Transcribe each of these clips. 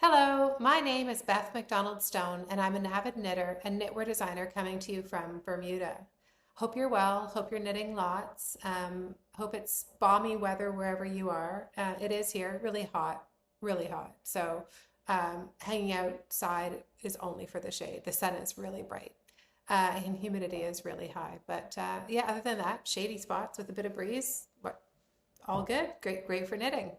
Hello, my name is Beth McDonald Stone, and I'm an avid knitter and knitwear designer coming to you from Bermuda. Hope you're well. Hope you're knitting lots. Hope it's balmy weather wherever you are. It is here, really hot, really hot. So, hanging outside is only for the shade. The sun is really bright, and humidity is really high. But yeah, other than that, shady spots with a bit of breeze. What? All good. Great, great for knitting.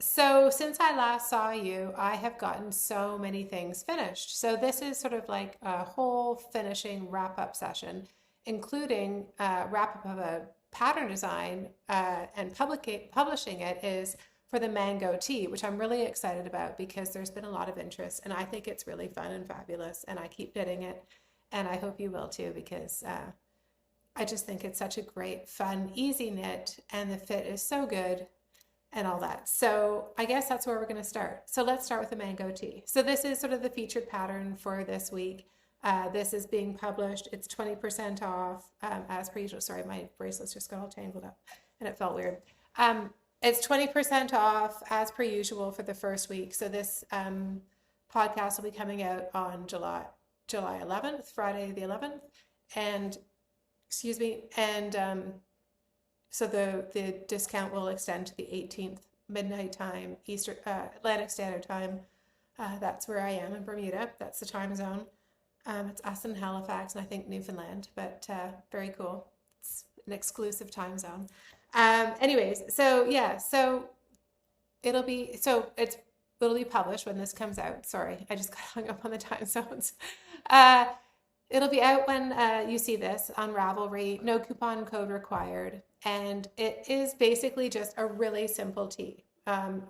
So since I last saw you, I have gotten so many things finished. So this is sort of like a whole finishing wrap-up session, including wrap-up of a pattern design and publishing it is for the mango tea, which I'm really excited about because there's been a lot of interest and I think it's really fun and fabulous and I keep knitting it and I hope you will too because I just think it's such a great, fun, easy knit and the fit is so good and all that. So I guess that's where we're going to start. So let's start with the mango tea. So this is sort of the featured pattern for this week. This is being published. It's 20% off as per usual. Sorry, my bracelets just got all tangled up and it felt weird. It's 20% off as per usual for the first week. So this podcast will be coming out on July 11th, Friday the 11th. And excuse me, and so the discount will extend to the 18th midnight time, Eastern Atlantic Standard Time. That's where I am in Bermuda. That's the time zone. It's us in Halifax and I think Newfoundland, but very cool. It's an exclusive time zone. Anyways, so yeah, so it'll be published when this comes out. Sorry, I just got hung up on the time zones. It'll be out when you see this on Ravelry. No coupon code required. And it is basically just a really simple tee.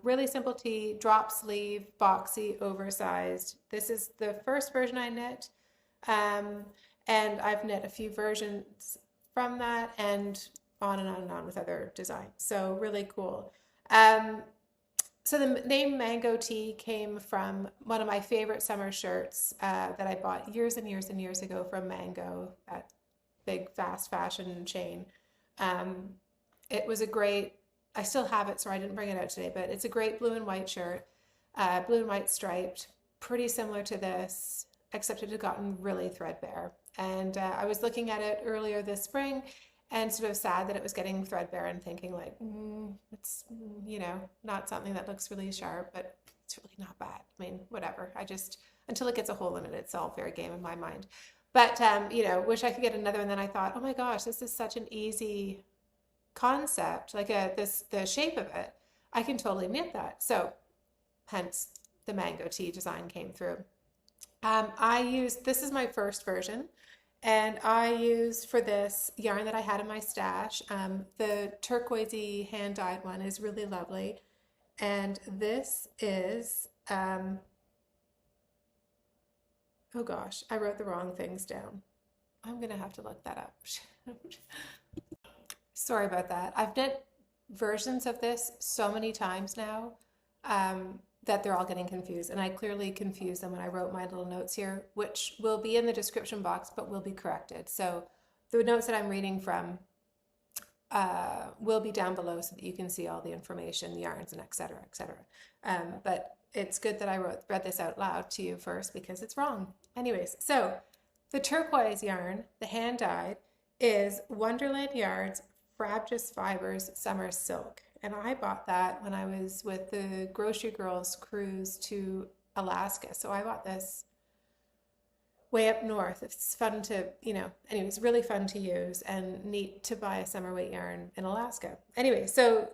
Really simple tee, drop sleeve, boxy, oversized. This is the first version I knit. And I've knit a few versions from that and on and on and on with other designs. So really cool. So the name Mango Tea came from one of my favorite summer shirts that I bought years and years and years ago from Mango, that big fast fashion chain. It was a great, I still have it, so I didn't bring it out today, but it's a great blue and white shirt, blue and white striped, pretty similar to this, except it had gotten really threadbare. And I was looking at it earlier this spring and sort of sad that it was getting threadbare and thinking like, it's, not something that looks really sharp, but it's really not bad. I mean, whatever. Until it gets a hole in it, it's all fair game in my mind. But, wish I could get another. And then I thought, oh my gosh, this is such an easy concept, like the shape of it. I can totally knit that. So hence the mango tea design came through. This is my first version. And I used for this yarn that I had in my stash. The turquoisey hand-dyed one is really lovely. And this is, oh gosh, I wrote the wrong things down. I'm going to have to look that up. Sorry about that. I've knit versions of this so many times now. That they're all getting confused. And I clearly confused them when I wrote my little notes here, which will be in the description box, but will be corrected. So the notes that I'm reading from will be down below so that you can see all the information, yarns, and et cetera, et cetera. But it's good that I read this out loud to you first because it's wrong. Anyways, so the turquoise yarn, the hand-dyed, is Wonderland Yarns Frabjous Fibers Summer Silk. And I bought that when I was with the Grocery Girls cruise to Alaska. So I bought this way up north. It's fun to, anyways, really fun to use and neat to buy a summer weight yarn in Alaska. Anyway, so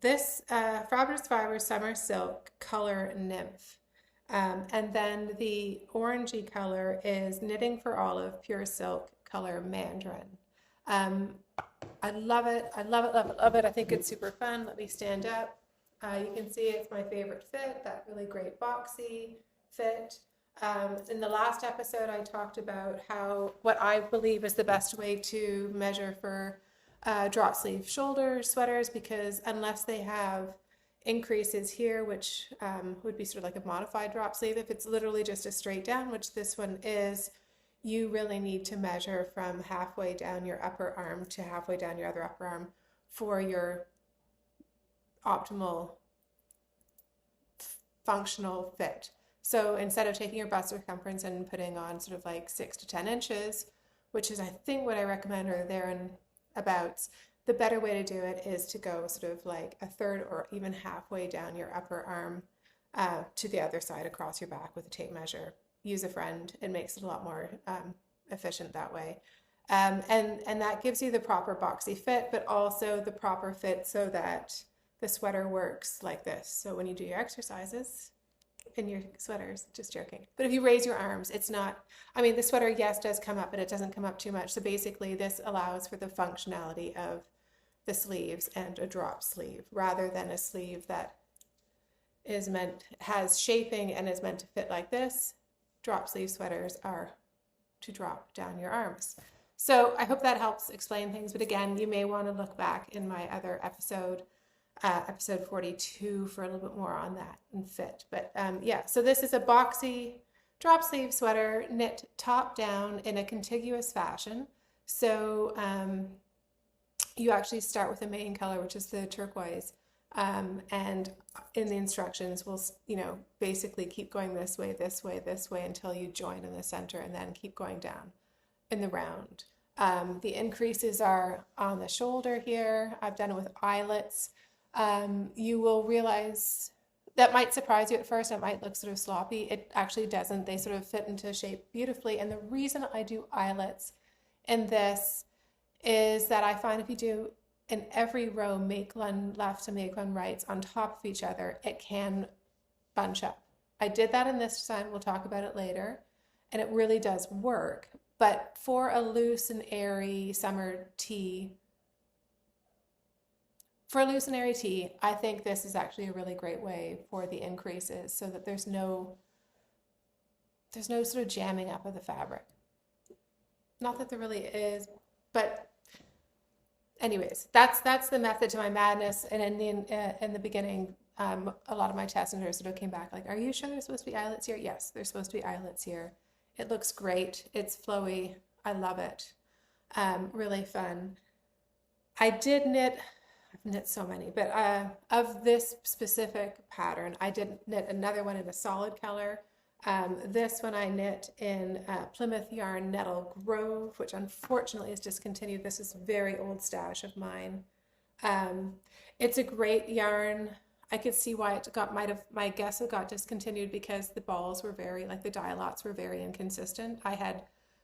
this Frabjous Fibers Summer Silk color Nymph. And then the orangey color is Knitting for Olive Pure Silk color Mandarin. I love it. I love it, love it, love it. I think it's super fun. Let me stand up. You can see it's my favorite fit, that really great boxy fit. In the last episode, I talked about what I believe is the best way to measure for drop sleeve shoulder sweaters, because unless they have increases here, which would be sort of like a modified drop sleeve, if it's literally just a straight down, which this one is, you really need to measure from halfway down your upper arm to halfway down your other upper arm for your optimal functional fit. So instead of taking your bust circumference and putting on sort of like 6 to 10 inches, which is I think what I recommend or there and abouts, the better way to do it is to go sort of like a third or even halfway down your upper arm to the other side across your back with a tape measure. Use a friend. It makes it a lot more efficient that way. And that gives you the proper boxy fit, but also the proper fit so that the sweater works like this. So when you do your exercises in your sweaters, just joking. But if you raise your arms, it's not, I mean, the sweater, yes, does come up, but it doesn't come up too much. So basically this allows for the functionality of the sleeves and a drop sleeve rather than a sleeve that has shaping and is meant to fit like this. Drop sleeve sweaters are to drop down your arms. So I hope that helps explain things. But again, you may want to look back in my other episode, episode 42, for a little bit more on that and fit. But yeah, so this is a boxy drop sleeve sweater knit top down in a contiguous fashion. So you actually start with the main color, which is the turquoise. And in the instructions, we'll, basically keep going this way, this way, this way until you join in the center and then keep going down in the round. The increases are on the shoulder here. I've done it with eyelets. You will realize that might surprise you at first. It might look sort of sloppy. It actually doesn't. They sort of fit into shape beautifully. And the reason I do eyelets in this is that I find if you do in every row, make one left and make one right on top of each other, it can bunch up. I did that in this design. We'll talk about it later. And it really does work. But for a loose and airy summer tee, I think this is actually a really great way for the increases so that there's no sort of jamming up of the fabric. Not that there really is, but anyways, that's the method to my madness. And in the beginning, a lot of my test centers sort of came back like, are you sure there's supposed to be eyelets here? Yes, there's supposed to be eyelets here. It looks great. It's flowy. I love it. Really fun. I've knit so many, but of this specific pattern, I did knit another one in a solid color. This one I knit in Plymouth Yarn Nettle Grove, which unfortunately is discontinued. This is a very old stash of mine. It's a great yarn. I could see why my guess it got discontinued because the balls were the dye lots were very inconsistent. I had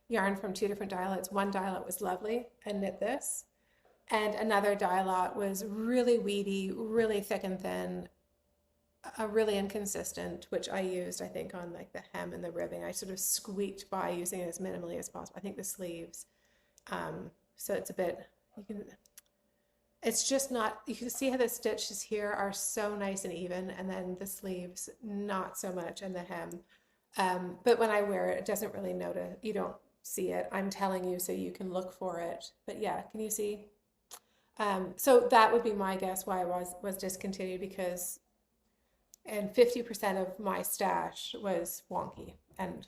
yarn from 2 different dye lots. One dye lot was lovely and knit this, and another dye lot was really weedy, really thick and thin, really inconsistent, which I used, I think, on like the hem and the ribbing. I sort of squeaked by using it as minimally as possible. I think the sleeves. So it's a bit, it's just not, you can see how the stitches here are so nice and even, and then the sleeves, not so much, and the hem. But when I wear it, it doesn't really notice, you don't see it. I'm telling you so you can look for it. But yeah, can you see? So that would be my guess why it was discontinued, because and 50% of my stash was wonky, and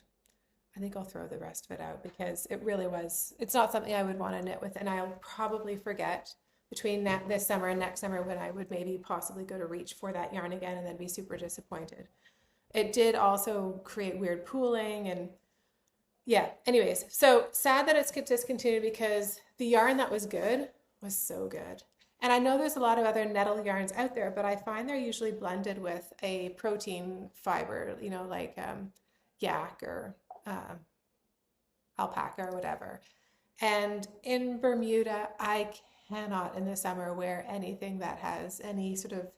I think I'll throw the rest of it out because it's not something I would want to knit with, and I'll probably forget between this summer and next summer when I would maybe possibly go to reach for that yarn again and then be super disappointed. It did also create weird pooling, and yeah, anyways, so sad that it's discontinued because the yarn that was good was so good. And I know there's a lot of other nettle yarns out there, but I find they're usually blended with a protein fiber, like yak or alpaca or whatever. And in Bermuda, I cannot in the summer wear anything that has any sort of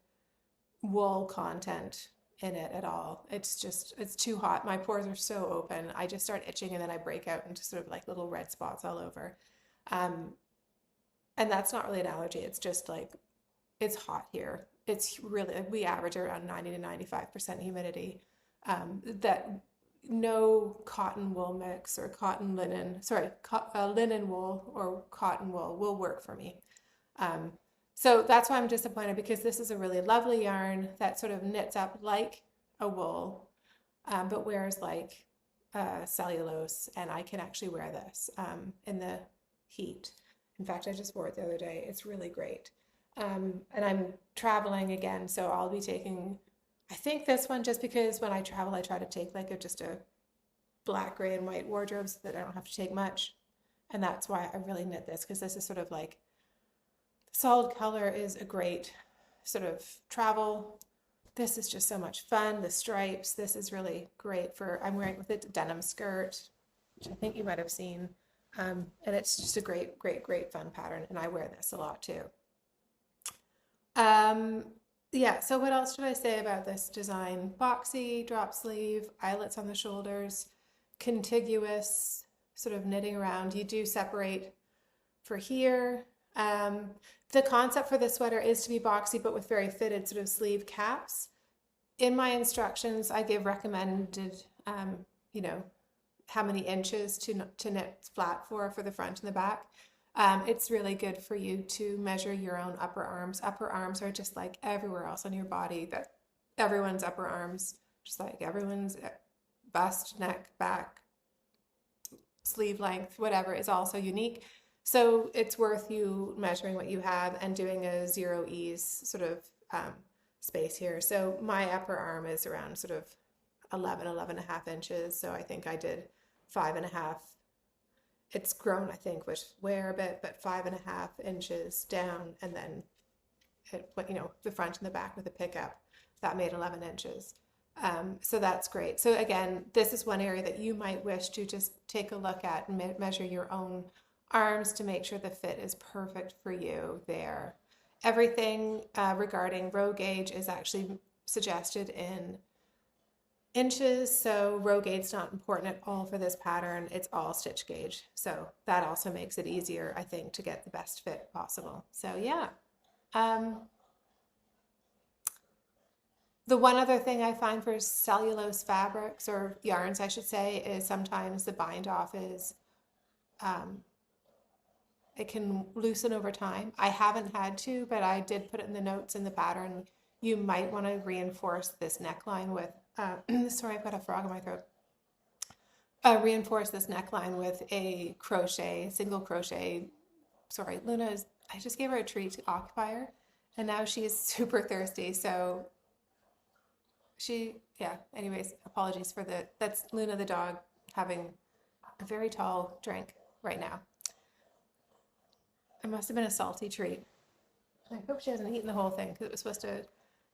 wool content in it at all. It's too hot. My pores are so open. I just start itching and then I break out into sort of like little red spots all over. And that's not really an allergy. It's just like, it's hot here. It's really, we average around 90 to 95% humidity. That no cotton wool mix or linen wool or cotton wool will work for me. So that's why I'm disappointed, because this is a really lovely yarn that sort of knits up like a wool, but wears like cellulose, and I can actually wear this in the heat. In fact, I just wore it the other day. It's really great. And I'm traveling again, so I'll be taking, I think this one, just because when I travel, I try to take like just a black, gray, and white wardrobe so that I don't have to take much. And that's why I really knit this, because this is sort of like, solid color is a great sort of travel. This is just so much fun. The stripes, this is really great for, I'm wearing with a denim skirt, which I think you might have seen. And it's just a great, great, great fun pattern. And I wear this a lot too. Yeah, so what else did I say about this design? Boxy, drop sleeve, eyelets on the shoulders, contiguous, sort of knitting around. You do separate for here. The concept for this sweater is to be boxy, but with very fitted sort of sleeve caps. In my instructions, I give recommended, you know, how many inches to knit flat for the front and the back. It's really good for you to measure your own upper arms. Upper arms are just like everywhere else on your body, that everyone's upper arms, just like everyone's bust, neck, back, sleeve length, whatever, is also unique. So it's worth you measuring what you have and doing a zero ease sort of space here. So my upper arm is around sort of 11 and a half inches. So I think I did 5.5. It's grown, I think, with wear a bit, but 5.5 inches down, and then it, you know, the front and the back with a pickup, that made 11 inches. So that's great. So again, this is one area that you might wish to just take a look at and measure your own arms to make sure the fit is perfect for you there. Everything regarding row gauge is actually suggested in inches, so row gauge is not important at all for this pattern. It's all stitch gauge, so that also makes it easier, I think, to get the best fit possible. So yeah. The one other thing I find for cellulose fabrics, or yarns I should say, is sometimes the bind off is it can loosen over time. I haven't had to, but I did put it in the notes in the pattern. You might want to reinforce this neckline with, sorry, I've got a frog in my throat. Reinforce this neckline with a crochet, single crochet. Sorry, Luna is, I just gave her a treat to occupy her, and now she is super thirsty. So she, yeah, anyways, apologies for that's Luna the dog having a very tall drink right now. It must have been a salty treat. I hope she hasn't eaten the whole thing, because it was supposed to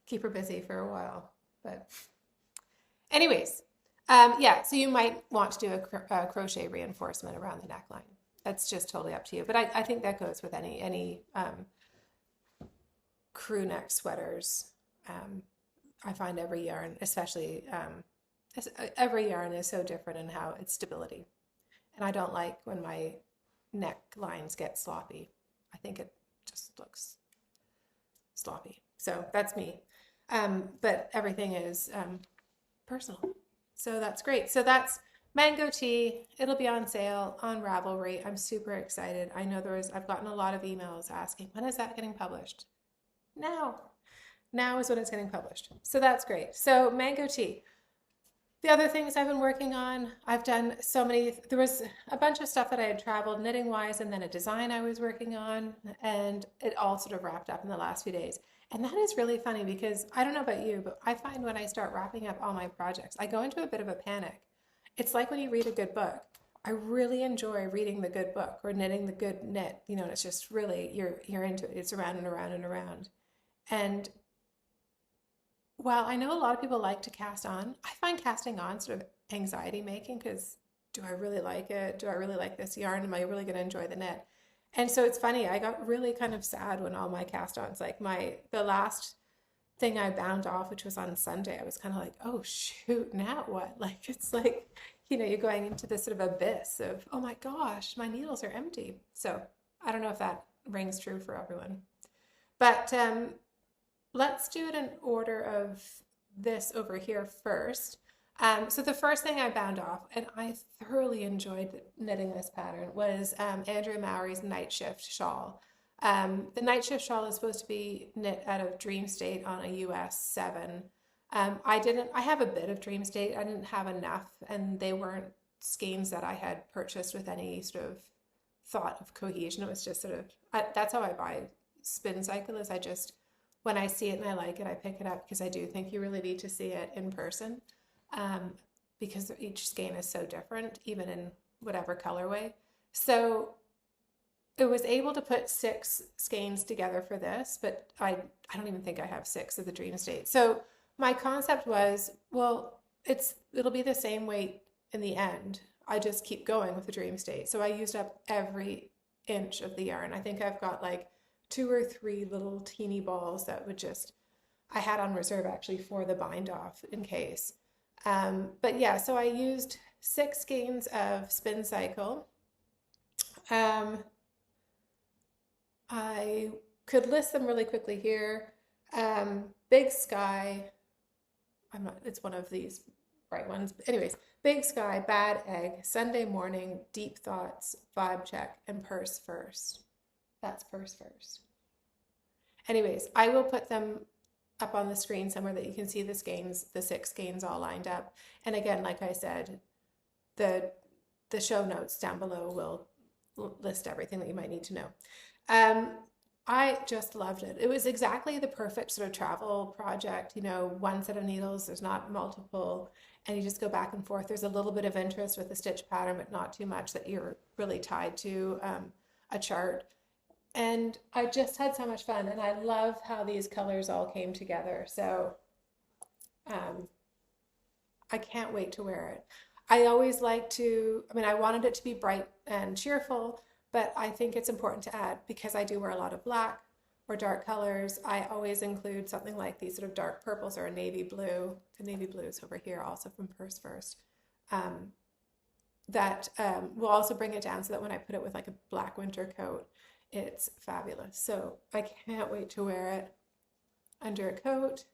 keep her busy for a while. But anyways, yeah, so you might want to do a crochet reinforcement around the neckline. That's just totally up to you. But I think that goes with any crew neck sweaters. I find every yarn, especially every yarn, is so different in how its stability. And I don't like when my neck lines get sloppy. I think it just looks sloppy. So that's me. But everything is personal. So that's great. So that's Mango Tea. It'll be on sale on Ravelry. I'm super excited. I know I've gotten a lot of emails asking, when is that getting published? Now is when it's getting published. So that's great. So Mango Tea. The other things I've been working on, I've done so many, there was a bunch of stuff that I had traveled knitting wise, and then a design I was working on, and it all sort of wrapped up in the last few days. And that is really funny, because I don't know about you, but I find when I start wrapping up all my projects, I go into a bit of a panic. It's like when you read a good book. I really enjoy reading the good book or knitting the good knit, you know, and it's just really, you're into it. It's around and around and around. And while I know a lot of people like to cast on, I find casting on sort of anxiety making, because do I really like it? Do I really like this yarn? Am I really going to enjoy the knit? And so it's funny, I got really kind of sad when all my cast ons, like the last thing I bound off, which was on Sunday, I was kind of like, oh shoot, now what? Like, it's like, you know, you're going into this sort of abyss of, oh my gosh, my needles are empty. So I don't know if that rings true for everyone. But let's do it in order of this over here first. So the first thing I bound off, and I thoroughly enjoyed knitting this pattern, was Andrea Mowrey's NightShift shawl. The NightShift shawl is supposed to be knit out of Dream State on a US 7. I have a bit of Dream State. I didn't have enough, and they weren't skeins that I had purchased with any sort of thought of cohesion. It was just sort of, that's how I buy Spincycle, is I just, when I see it and I like it, I pick it up because I do think you really need to see it in person, um, because each skein is so different, even in whatever colorway. So it was able to put 6 skeins together for this, but I don't even think I have 6 of the Dream State. So my concept was, well, it'll be the same weight in the end. I just keep going with the Dream State. So I used up every inch of the yarn. I think I've got like 2 or 3 little teeny balls that I had on reserve actually for the bind off in case. But yeah, so I used 6 skeins of Spincycle. I could list them really quickly here. Big Sky, it's one of these bright ones. But anyways, Big Sky, Bad Egg, Sunday Morning, Deep Thoughts, Vibe Check, and Purse First. That's Purse First. Anyways, I will put them up on the screen somewhere that you can see the 6 skeins all lined up. And again, like I said, the show notes down below will list everything that you might need to know. I just loved it. It was exactly the perfect sort of travel project, one set of needles, there's not multiple, and you just go back and forth. There's a little bit of interest with the stitch pattern, but not too much that you're really tied to a chart. And I just had so much fun, and I love how these colors all came together. So I can't wait to wear it. I always I wanted it to be bright and cheerful, but I think it's important to add, because I do wear a lot of black or dark colors, I always include something like these sort of dark purples or a navy blue. The navy blue is over here, also from Purse First. That will also bring it down so that when I put it with like a black winter coat, it's fabulous. So I can't wait to wear it under a coat.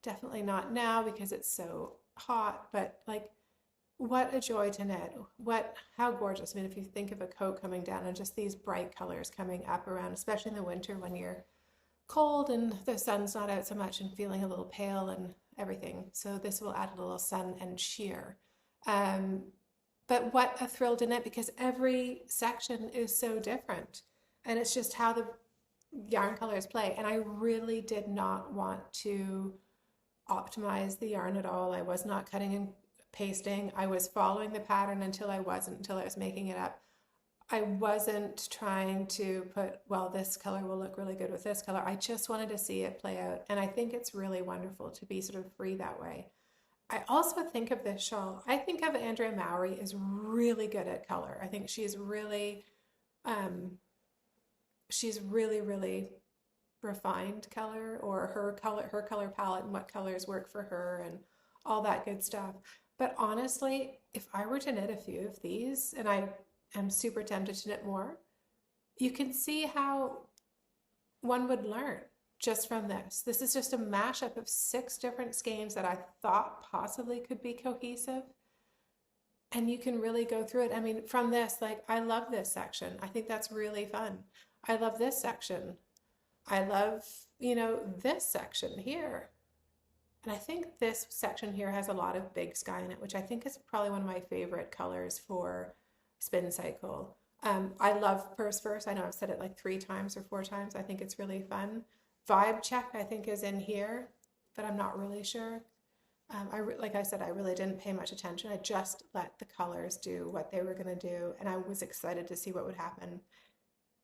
Definitely not now because it's so hot, but like, what a joy to knit. How gorgeous. I mean, if you think of a coat coming down and just these bright colors coming up around, especially in the winter when you're cold and the sun's not out so much and feeling a little pale and everything. So this will add a little sun and cheer. But what a thrill to knit, because every section is so different. And it's just how the yarn colors play. And I really did not want to optimize the yarn at all. I was not cutting and pasting. I was following the pattern until I was making it up. I wasn't trying to put, well, this color will look really good with this color. I just wanted to see it play out. And I think it's really wonderful to be sort of free that way. I also think of this shawl, I think of Andrea Mowrey as really good at color. I think she's really, really refined color, or her color palette and what colors work for her and all that good stuff. But honestly, if I were to knit a few of these, and I am super tempted to knit more, you can see how one would learn just from this. This is just a mashup of 6 different skeins that I thought possibly could be cohesive. And you can really go through it. I mean, from this, like, I love this section. I think that's really fun. I love this section. I love, this section here. And I think this section here has a lot of Big Sky in it, which I think is probably one of my favorite colors for Spincycle. I love Purse First. I know I've said it like 3 times or 4 times. I think it's really fun. Vibe Check, I think, is in here, but I'm not really sure. Like I said, I really didn't pay much attention. I just let the colors do what they were going to do, and I was excited to see what would happen.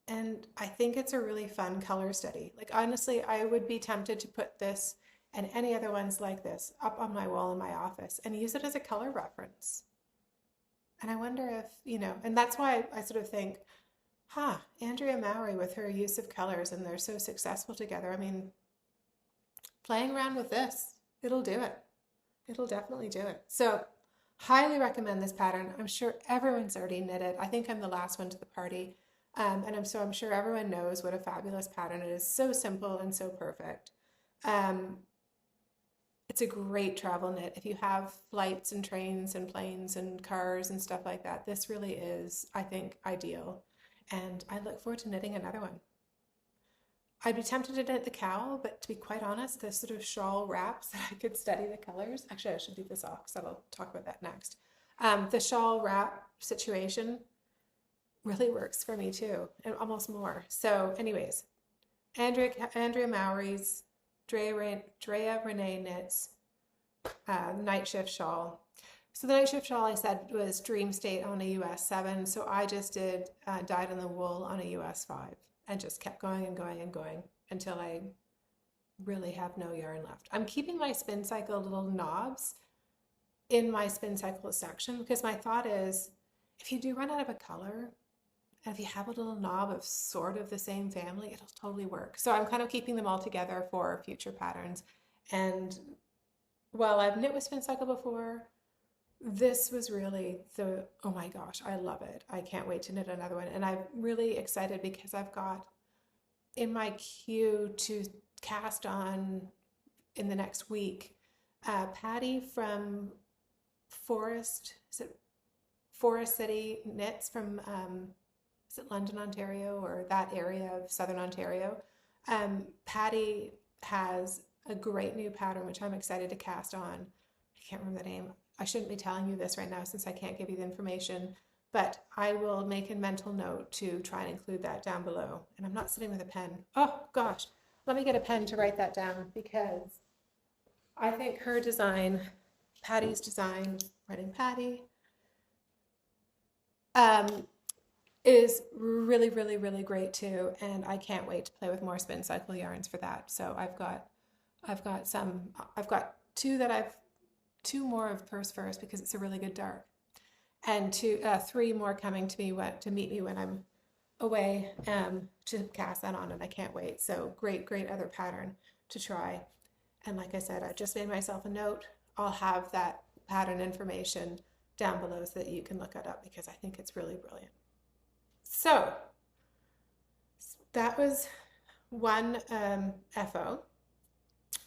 And I think it's a really fun color study. Like, honestly, I would be tempted to put this and any other ones like this up on my wall in my office and use it as a color reference. And I wonder if, and that's why I sort of think, Andrea Mowrey with her use of colors, and they're so successful together. I mean, playing around with this, it'll do it. It'll definitely do it. So highly recommend this pattern. I'm sure everyone's already knit it. I think I'm the last one to the party. And I'm sure everyone knows what a fabulous pattern it is. So simple and so perfect. It's a great travel knit. If you have flights and trains and planes and cars and stuff like that, this really is, I think, ideal. And I look forward to knitting another one. I'd be tempted to knit the cowl, but to be quite honest, this sort of shawl wraps that I could study the colors. Actually, I should leave this off because I'll talk about that next. The shawl wrap situation really works for me too, and almost more. So anyways, Andrea Mowrey's Drea Renee Knits NightShift shawl. So the NightShift shawl I said was Dream State on a US 7, so I just did Dyed in the Wool on a US 5 and just kept going and going and going until I really have no yarn left. I'm keeping my Spincycle little knobs in my Spincycle section because my thought is if you do run out of a color, and if you have a little knob of sort of the same family, it'll totally work. So I'm kind of keeping them all together for future patterns. And while I've knit with Spincycle before, this was really oh my gosh, I love it. I can't wait to knit another one. And I'm really excited because I've got in my queue to cast on in the next week, Patty from Forest City Knits from, is it London, Ontario, or that area of Southern Ontario? Patty has a great new pattern, which I'm excited to cast on. I can't remember the name. I shouldn't be telling you this right now since I can't give you the information, but I will make a mental note to try and include that down below. And I'm not sitting with a pen. Oh gosh, let me get a pen to write that down because I think her design, Patty's design, writing Patty, is really, really, really great too. And I can't wait to play with more Spincycle yarns for that. So I've got two more of Purse First because it's a really good dark, and three more coming to me to meet me when I'm away to cast that on, and I can't wait. So great other pattern to try. And like I said, I just made myself a note. I'll have that pattern information down below so that you can look it up because I think it's really brilliant. So that was one FO.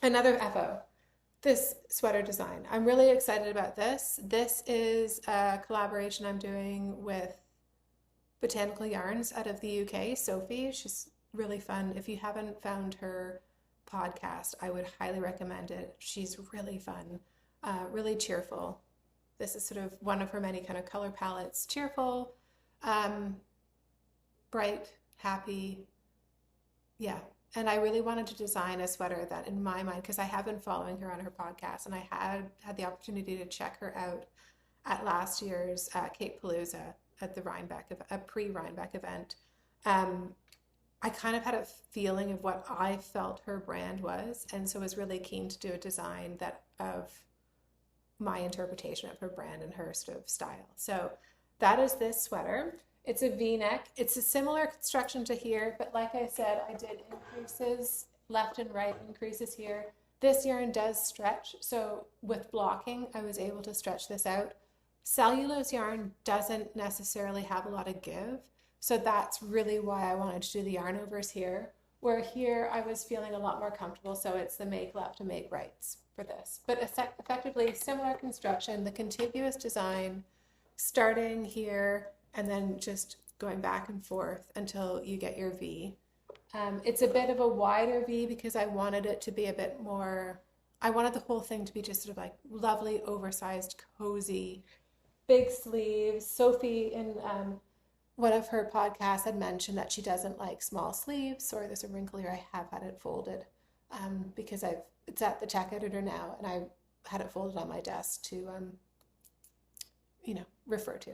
Another FO, this sweater design. I'm really excited about this. This is a collaboration I'm doing with Botanical Yarns out of the UK, Sophie. She's really fun. If you haven't found her podcast, I would highly recommend it. She's really fun, really cheerful. This is sort of one of her many kind of color palettes. Cheerful, bright, happy. Yeah. And I really wanted to design a sweater that in my mind, because I have been following her on her podcast and I had the opportunity to check her out at last year's Cape Palooza at the Rhinebeck, a pre-Rhinebeck event. I kind of had a feeling of what I felt her brand was, and so was really keen to do a design of my interpretation of her brand and her sort of style. So that is this sweater. It's a V-neck. It's a similar construction to here, but like I said, I did increases left and right, increases here. This yarn does stretch, so with blocking, I was able to stretch this out. Cellulose yarn doesn't necessarily have a lot of give, so that's really why I wanted to do the yarn overs here, where here I was feeling a lot more comfortable, so it's the make left and make rights for this. But effectively similar construction, the contiguous design, starting here and then just going back and forth until you get your V. It's a bit of a wider V because I wanted it to be a bit more, I wanted the whole thing to be just sort of like lovely, oversized, cozy, big sleeves. Sophie in one of her podcasts had mentioned that she doesn't like small sleeves. Sorry, there's a wrinkle here. I have had it folded because it's at the tech editor now, and I had it folded on my desk to, refer to.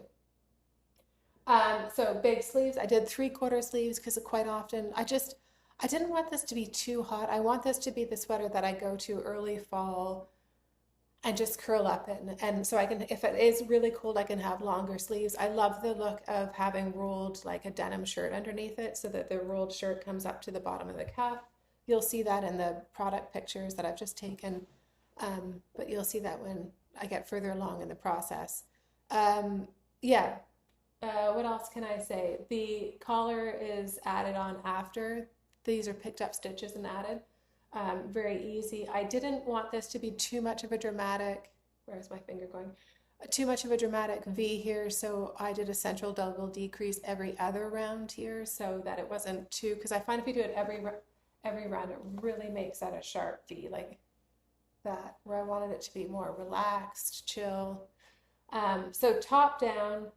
So big sleeves. I did 3/4 sleeves because quite often I didn't want this to be too hot. I want this to be the sweater that I go to early fall and just curl up in. And so I can, if it is really cold, I can have longer sleeves. I love the look of having rolled like a denim shirt underneath it so that the rolled shirt comes up to the bottom of the cuff. You'll see that in the product pictures that I've just taken, but you'll see that when I get further along in the process. What else can I say? The collar is added on after. These are picked up stitches and added. Very easy. I didn't want this to be too much of a dramatic, where's my finger going? Too much of a dramatic V here, so I did a central double decrease every other round here so that it wasn't too, because I find if you do it every round, it really makes that a sharp V like that, where I wanted it to be more relaxed, chill. So top down,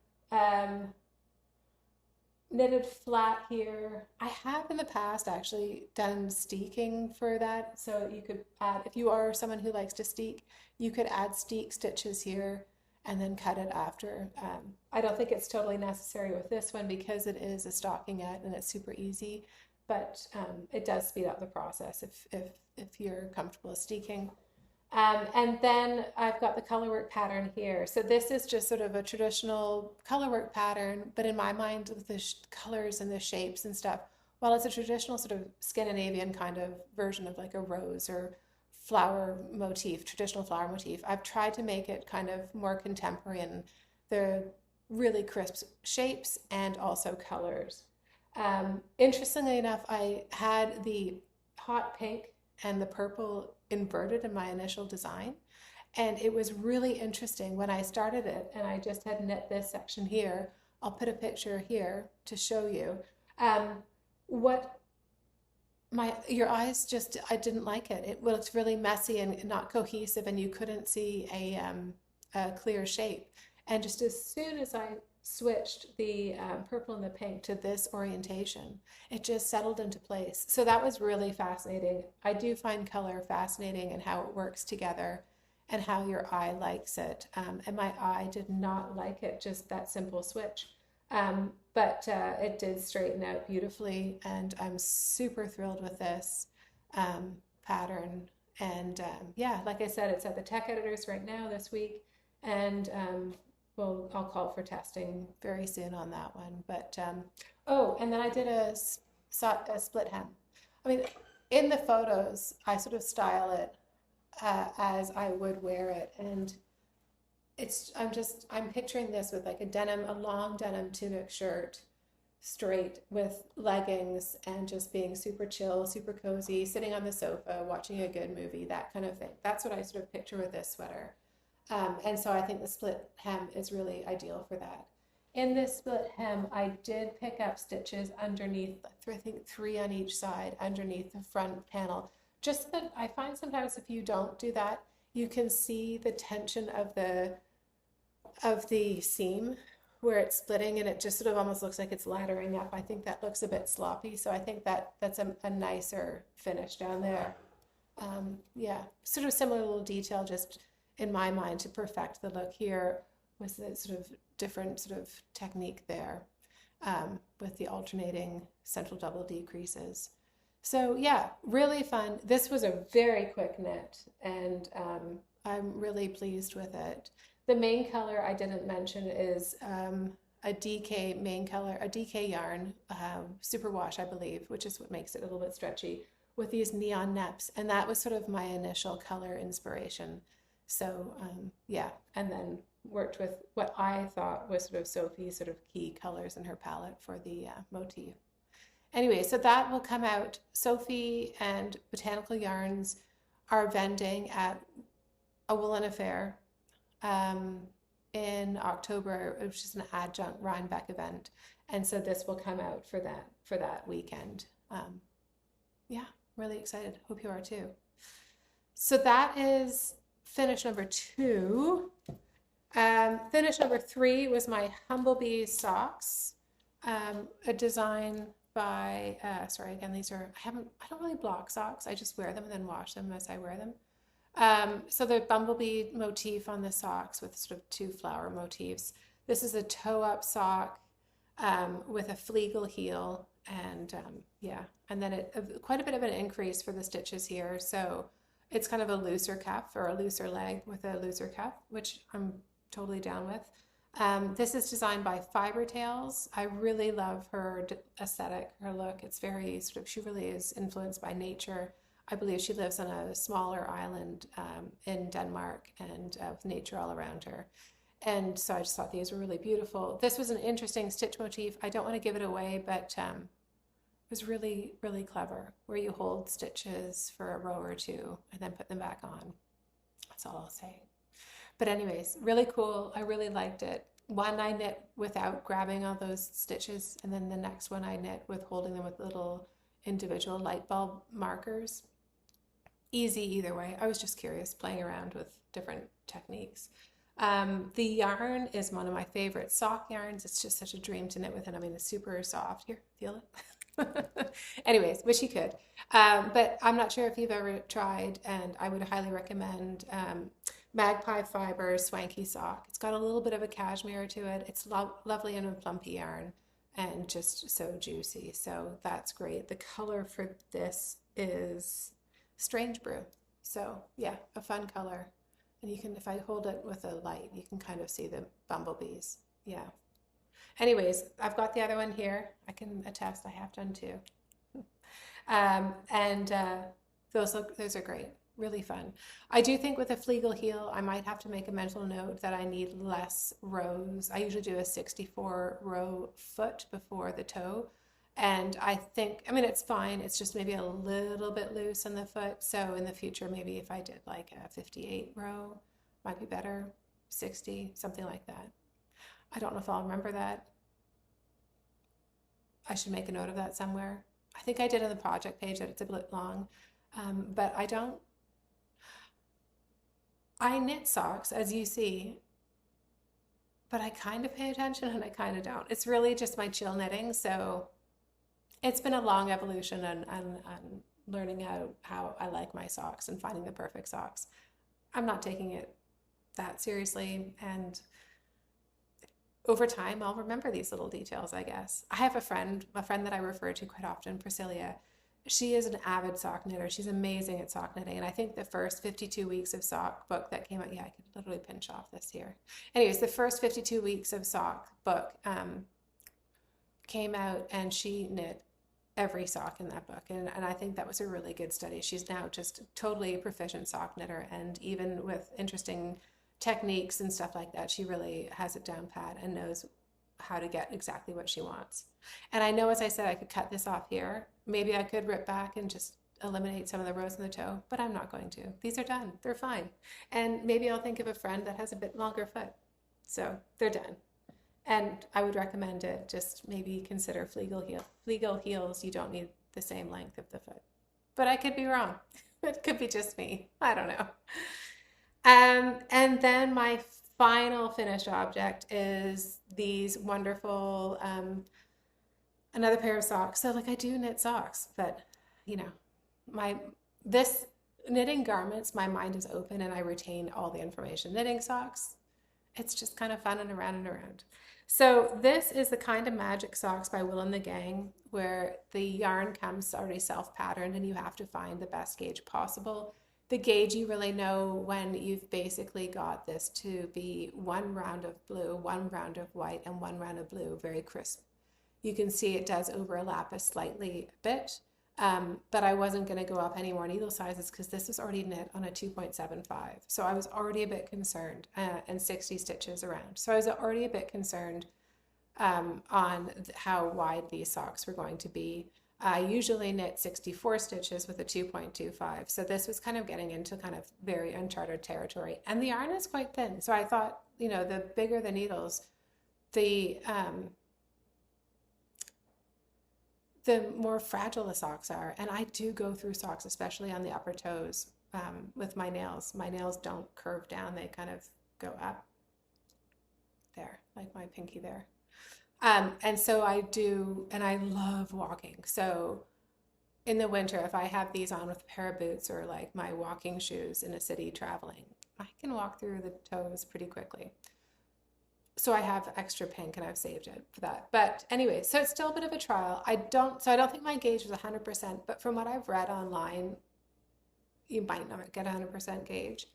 knitted flat here. I have in the past actually done steeking for that. So you could add, if you are someone who likes to steek, you could add steek stitches here and then cut it after. I don't think it's totally necessary with this one because it is a stockingette and it's super easy, but it does speed up the process if you're comfortable steeking. And then I've got the colorwork pattern here. So this is just sort of a traditional colorwork pattern, but in my mind, with the colors and the shapes and stuff, while it's a traditional sort of Scandinavian kind of version of like a rose or flower motif, traditional flower motif, I've tried to make it kind of more contemporary and the really crisp shapes and also colors. Interestingly enough, I had the hot pink and the purple inverted in my initial design. And it was really interesting when I started it and I just had knit this section here. I'll put a picture here to show you. What your eyes just, I didn't like it. It looked really messy and not cohesive and you couldn't see a clear shape. And just as soon as I switched the purple and the pink to this orientation, it just settled into place. So that was really fascinating. I do find color fascinating and how it works together and how your eye likes it. And my eye did not like it, just that simple switch. But it did straighten out beautifully and I'm super thrilled with this pattern. And yeah, like I said, it's at the tech editors right now this week. And well, I'll call for testing very soon on that one. But oh, and then I did a split hem. I mean, in the photos, I sort of style it as I would wear it, and I'm picturing this with like a long denim tunic shirt, straight with leggings, and just being super chill, super cozy, sitting on the sofa, watching a good movie, that kind of thing. That's what I sort of picture with this sweater. And so I think the split hem is really ideal for that. In this split hem, I did pick up stitches underneath, I think 3 on each side, underneath the front panel. Just that I find sometimes if you don't do that, you can see the tension of the seam where it's splitting and it just sort of almost looks like it's laddering up. I think that looks a bit sloppy, so I think that's a nicer finish down there. Yeah, sort of similar little detail, just in my mind, to perfect the look here was the sort of different sort of technique there with the alternating central double decreases. So yeah, really fun. This was a very quick knit and I'm really pleased with it. The main color I didn't mention is a DK main color, a DK yarn, Superwash, I believe, which is what makes it a little bit stretchy, with these Neon Nepps. And that was sort of my initial color inspiration. So yeah, and then worked with what I thought was sort of Sophie's sort of key colors in her palette for the motif. Anyway, so that will come out. Sophie and Botanical Yarns are vending at a Woolen Affair in October, which is an adjunct Rhinebeck event. And so this will come out for that weekend. Yeah, really excited. Hope you are too. So that is finish number 2. Finish number 3 was my Humblebee socks, a design by, sorry, again, these are, I don't really block socks. I just wear them and then wash them as I wear them. So the bumblebee motif on the socks with sort of 2 flower motifs. This is a toe-up sock with a fleagle heel, and yeah, and then quite a bit of an increase for the stitches here. So it's kind of a looser cuff or a looser leg with a looser cuff, which I'm totally down with. This is designed by Fiber Tales. I really love her aesthetic, her look. It's very sort of, she really is influenced by nature. I believe she lives on a smaller island in Denmark and with nature all around her. And so I just thought these were really beautiful. This was an interesting stitch motif. I don't want to give it away, but it was really, really clever, where you hold stitches for a row or 2 and then put them back on. That's all I'll say. But anyways, really cool. I really liked it. One I knit without grabbing all those stitches, and then the next one I knit with holding them with little individual light bulb markers. Easy either way. I was just curious, playing around with different techniques. The yarn is one of my favorite sock yarns. It's just such a dream to knit with it. I mean, it's super soft. Here, feel it. Anyways, wish you could. But I'm not sure if you've ever tried, and I would highly recommend Magpie Fiber Swanky sock. It's got a little bit of a cashmere to it. It's lovely in a plumpy yarn and just so juicy. So that's great. The color for this is Strange Brew. So yeah, a fun color. And you can, if I hold it with a light, you can kind of see the bumblebees. Yeah. Anyways, I've got the other one here. I can attest I have done too. And those are great. Really fun. I do think with a Fleagle heel, I might have to make a mental note that I need less rows. I usually do a 64 row foot before the toe. And I think, I mean, it's fine. It's just maybe a little bit loose in the foot. So in the future, maybe if I did like a 58 row, might be better, 60, something like that. I don't know if I'll remember that. I should make a note of that somewhere. I think I did on the project page that it's a bit long, but I knit socks, as you see, but I kind of pay attention and I kind of don't. It's really just my chill knitting. So it's been a long evolution and learning how I like my socks and finding the perfect socks. I'm not taking it that seriously, and over time I'll remember these little details, I guess. I have a friend that I refer to quite often, Priscilla. She is an avid sock knitter. She's amazing at sock knitting. And I think the first 52 weeks of sock book that came out, yeah, I could literally pinch off this here. Anyways, the first 52 weeks of sock book came out, and she knit every sock in that book. And I think that was a really good study. She's now just totally proficient sock knitter. And even with interesting techniques and stuff like that, she really has it down pat and knows how to get exactly what she wants. And I know, as I said, I could cut this off here. Maybe I could rip back and just eliminate some of the rows in the toe, but I'm not going to. These are done. They're fine. And maybe I'll think of a friend that has a bit longer foot. So they're done. And I would recommend it. Just maybe consider Fleagle heel. Fleagle heels, you don't need the same length of the foot. But I could be wrong. It could be just me. I don't know. And then my final finished object is these wonderful, another pair of socks. So like I do knit socks, but you know, this knitting garments, my mind is open and I retain all the information. Knitting socks, it's just kind of fun and around and around. So this is the Kind of Magic socks by Will and the Gang, where the yarn comes already self-patterned and you have to find the best gauge possible. The gauge you really know when you've basically got this to be one round of blue, one round of white, and one round of blue, very crisp. You can see it does overlap a bit, but I wasn't going to go up any more needle sizes because this was already knit on a 2.75. So I was already a bit concerned, and 60 stitches around. So I was already a bit concerned on how wide these socks were going to be. I usually knit 64 stitches with a 2.25. So this was kind of getting into kind of very uncharted territory. And the yarn is quite thin. So I thought, you know, the bigger the needles, the more fragile the socks are. And I do go through socks, especially on the upper toes, with my nails. My nails don't curve down. They kind of go up there, like my pinky there. And so I do, and I love walking. So in the winter, if I have these on with a pair of boots or like my walking shoes in a city traveling, I can walk through the toes pretty quickly. So I have extra pink and I've saved it for that. But anyway, so it's still a bit of a trial. I don't think my gauge was 100%, but from what I've read online, you might not get 100% gauge.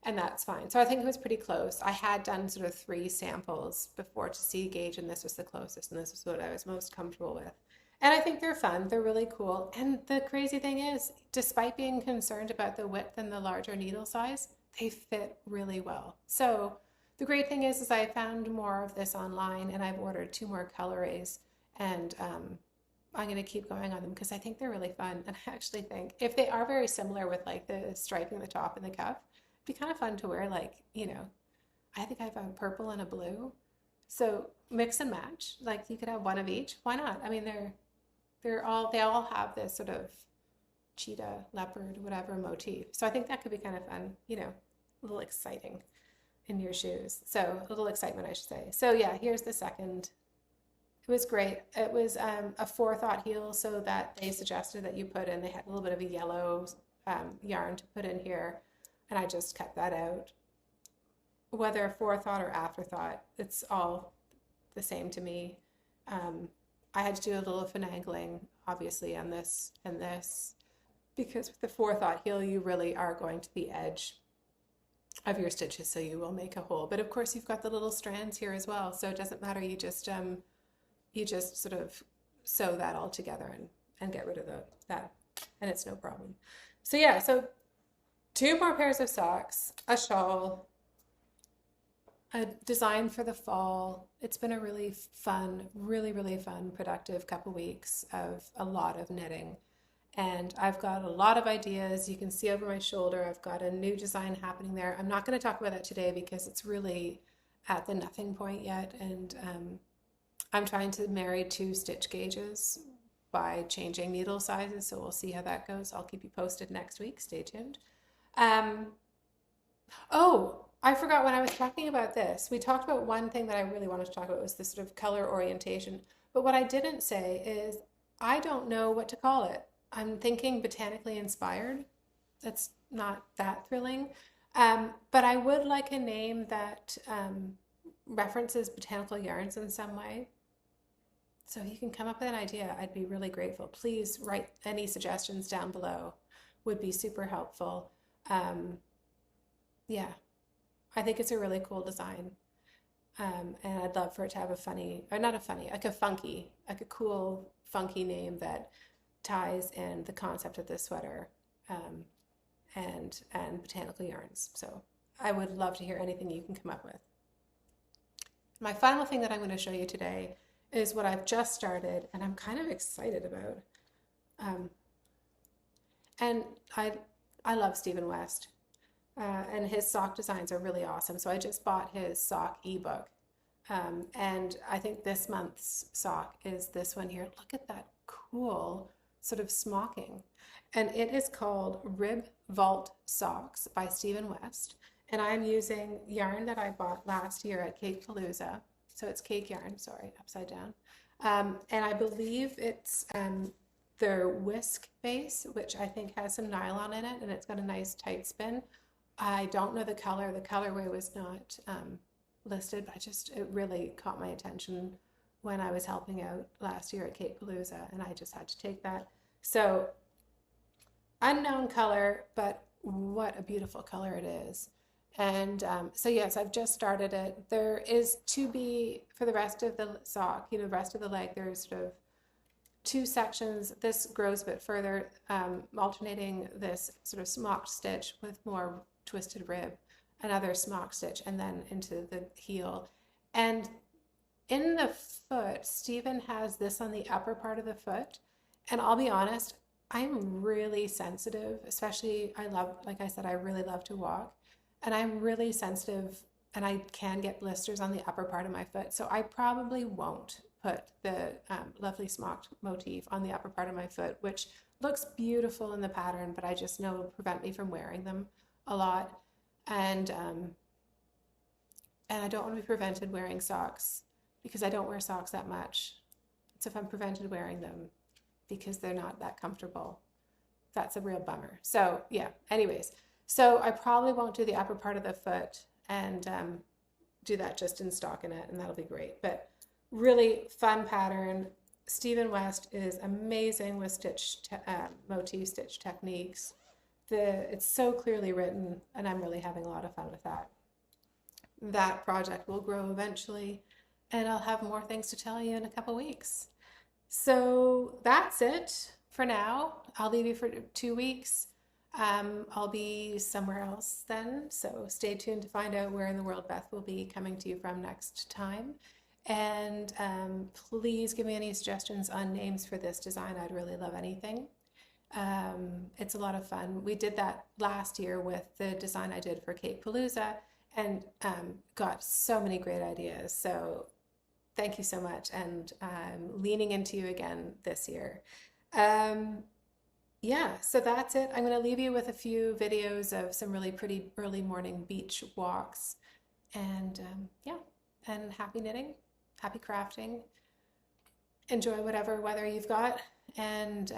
And that's fine. So I think it was pretty close. I had done sort of 3 samples before to see gauge, and this was the closest, and this was what I was most comfortable with. And I think they're fun. They're really cool. And the crazy thing is, despite being concerned about the width and the larger needle size, they fit really well. So the great thing is I found more of this online, and I've ordered 2 more colorways, and I'm going to keep going on them because I think they're really fun. And I actually think if they are very similar with like the striping the top and the cuff, be kind of fun to wear, like, you know, I think I have a purple and a blue, so mix and match. Like you could have one of each. Why not? I mean, they all have this sort of cheetah, leopard, whatever motif. So I think that could be kind of fun, you know, a little exciting. in your shoes. So a little excitement, I should say. So yeah, here's the second. It was great. It was a forethought heel, so that they suggested that you put in, they had a little bit of a yellow yarn to put in here, and I just cut that out. Whether forethought or afterthought, it's all the same to me. I had to do a little finagling, obviously, on this and this, because with the forethought heel, you really are going to the edge of your stitches, so you will make a hole. But of course, you've got the little strands here as well, so it doesn't matter. You just sort of sew that all together and get rid of that, and it's no problem. So yeah, so 2 more pairs of socks, a shawl, a design for the fall. It's been a really fun, really fun, productive couple weeks of a lot of knitting. And I've got a lot of ideas. You can see over my shoulder, I've got a new design happening there. I'm not going to talk about that today because it's really at the nothing point yet. And I'm trying to marry 2 stitch gauges by changing needle sizes. So we'll see how that goes. I'll keep you posted next week. Stay tuned. Oh, I forgot when I was talking about this. We talked about one thing that I really wanted to talk about was this sort of color orientation. But what I didn't say is I don't know what to call it. I'm thinking botanically inspired. That's not that thrilling. But I would like a name that references botanical yarns in some way. So if you can come up with an idea, I'd be really grateful. Please write any suggestions down below. Would be super helpful. Yeah, I think it's a really cool design. And I'd love for it to have a funny, or not a funny, like a funky, like a cool, funky name that ties in the concept of this sweater and botanical yarns. So I would love to hear anything you can come up with. My final thing that I'm going to show you today is what I've just started and I'm kind of excited about. And I love Stephen West and his sock designs are really awesome. So I just bought his sock ebook. And I think this month's sock is this one here. Look at that cool sort of smocking. And it is called Rib Vault Socks by Stephen West. And I'm using yarn that I bought last year at Cake Palooza. So it's cake yarn, sorry, upside down. And I believe it's their whisk base, which I think has some nylon in it, and it's got a nice tight spin. I don't know the color. The colorway was not listed, but it really caught my attention when I was helping out last year at Cake Palooza, and I just had to take that. So unknown color, but what a beautiful color it is. And so yes, I've just started it. There is to be, for the rest of the sock, the rest of the leg, there's sort of 2 sections. This grows a bit further, alternating this sort of smocked stitch with more twisted rib, another smock stitch, and then into the heel. And in the foot, Stephen has this on the upper part of the foot. And I'll be honest, I'm really sensitive, especially like I said, I really love to walk. And I'm really sensitive and I can get blisters on the upper part of my foot. So I probably won't put the lovely smocked motif on the upper part of my foot, which looks beautiful in the pattern, but I just know will prevent me from wearing them a lot. And I don't want to be prevented wearing socks because I don't wear socks that much. So if I'm prevented wearing them because they're not that comfortable, that's a real bummer. So yeah, anyways. So I probably won't do the upper part of the foot and do that just in stockinette, and that'll be great. But really fun pattern. Stephen West is amazing with motif stitch techniques. It's so clearly written, and I'm really having a lot of fun with that. That project will grow eventually, and I'll have more things to tell you in a couple weeks. So that's it for now. I'll leave you for 2 weeks. I'll be somewhere else then, so stay tuned to find out where in the world Beth will be coming to you from next time. And please give me any suggestions on names for this design. I'd really love anything. It's a lot of fun. We did that last year with the design I did for Cake Palooza and got so many great ideas. So thank you so much, and I'm leaning into you again this year. Yeah, so that's it. I'm going to leave you with a few videos of some really pretty early morning beach walks And yeah, and happy knitting, happy crafting. Enjoy whatever weather you've got, and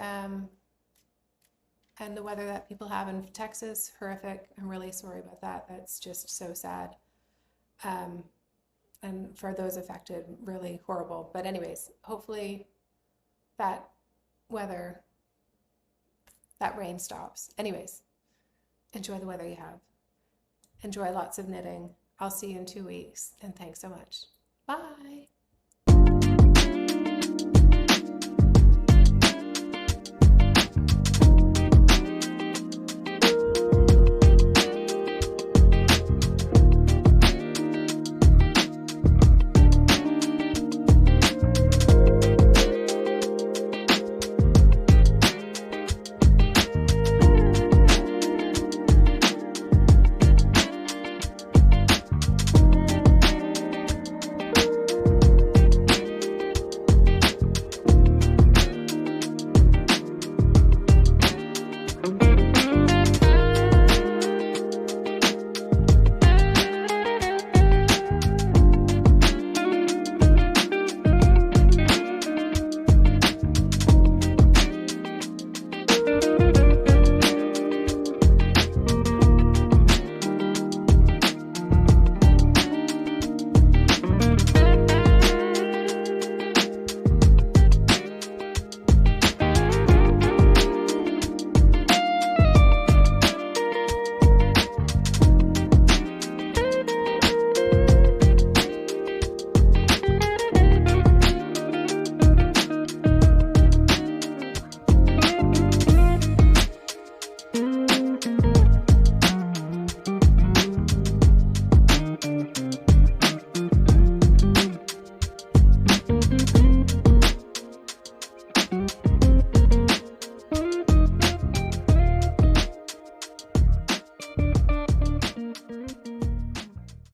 the weather that people have in Texas, horrific. I'm really sorry about that. That's just so sad. Um, and for those affected, really horrible. But anyways, hopefully that weather, that rain stops. Anyways, enjoy the weather you have. Enjoy lots of knitting. I'll see you in 2 weeks, and thanks so much. Bye.